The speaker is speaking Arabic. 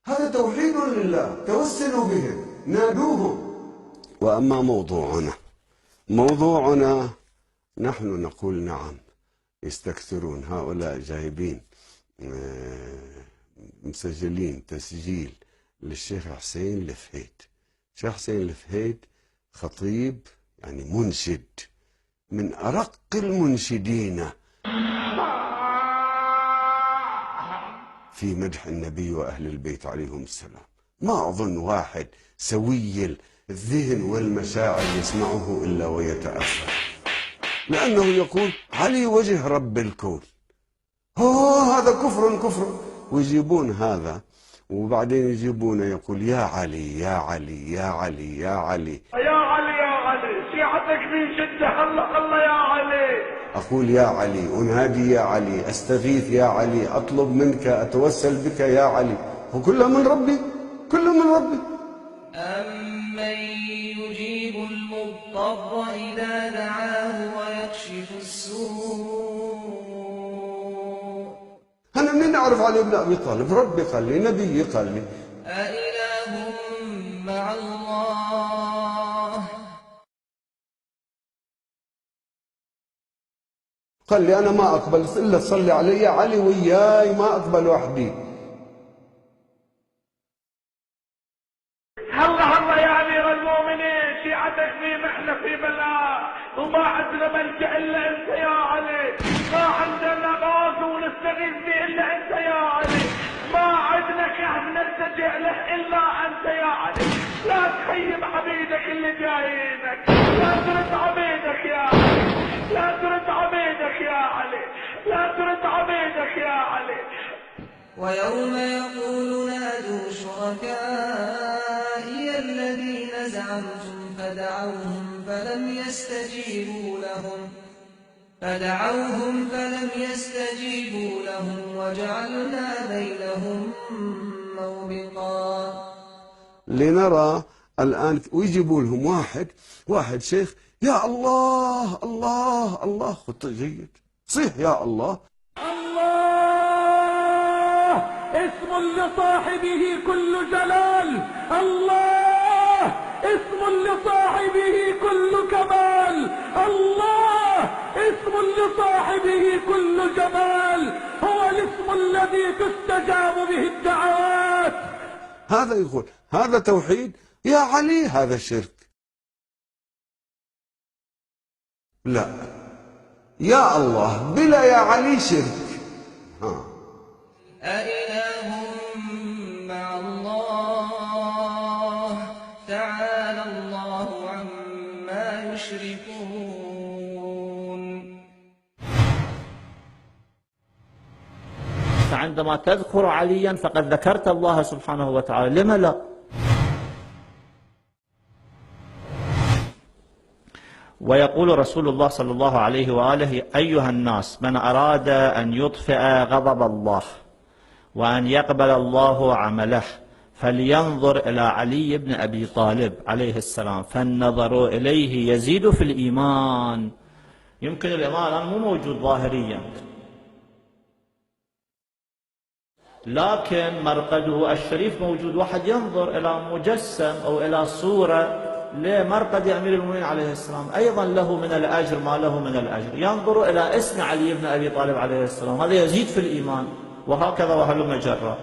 هذا توحيد لله، توسلوا بهم، نادوهم. وأما موضوعنا نحن نقول نعم، يستكثرون هؤلاء، جايبين مسجلين تسجيل للشيخ حسين الفهيد. الشيخ حسين الفهيد خطيب، يعني منشد من أرق المنشدين في مدح النبي وأهل البيت عليهم السلام. ما أظن واحد سوي الذهن والمشاعر يسمعه إلا ويتأثر، لأنه يقول علي وجه رب الكون. هذا كفر. ويجيبون هذا، وبعدين يجيبونه يقول يا علي يا علي يا علي يا علي يا علي يا علي، شيعتك في شدة، الله يا علي. أقول يا علي، أنادي يا علي، أستغيث يا علي، أطلب منك، أتوسل بك يا علي. وكله من ربي، كله من ربي. أمن يجيب المضطر إذا دعاه ويكشف السوء. أنا منين أعرف علي بن أبي طالب؟ ربي قال لي، نبي قال لي. أإله مع الله. قال لي أنا ما أقبل إلا تصلي علي يا علي وياي، ما أقبل وحدي. هلا يا أمير المؤمنين، شيعتك في محنة، في بلاء، وما عندنا ملجأ إلا أنت يا علي. ما عندنا غاز ونستغيث به إلا أنت يا علي. ما عندنا كهف نلتجئ له إلا أنت يا علي. لا تخيب عبيدك اللي جايينك، لا ترد عبيدك يا علي، لا ترد عبيدك يا علي، لا ترد عبيدك يا علي. ويوم يقول نادوا شركائي الذين زعمتم فدعوهم فلم يستجيبوا لهم وجعلنا بينهم موبقا. لنرى الآن، ويجيبوا لهم واحد شيخ، يا الله الله الله، خط جيد، صيح يا الله. الله اسم لصاحبه كل جلال، الله اسم لصاحبه كل كمال، الله اسم لصاحبه كل جمال، هو الاسم الذي تستجاب به الدعوات. هذا يقول هذا توحيد يا علي، هذا شرك. لا، يا الله بلا يا علي شرك. أإله مع الله، تعالى الله عما يشركون. فعندما تذكر عليا فقد ذكرت الله سبحانه وتعالى، لما لا؟ ويقول رسول الله صلى الله عليه وآله: أيها الناس، من أراد أن يطفئ غضب الله وأن يقبل الله عمله فلينظر إلى علي بن أبي طالب عليه السلام، فالنظر إليه يزيد في الإيمان. يمكن الإيمان الآن مو موجود ظاهريا، لكن مرقده الشريف موجود. واحد ينظر إلى مجسم أو إلى صورة لمرقد أمير المؤمنين عليه السلام، أيضا له من الأجر ما له من الأجر. ينظر إلى اسم علي بن أبي طالب عليه السلام، هذا يزيد في الإيمان، وهكذا وهلم جرا.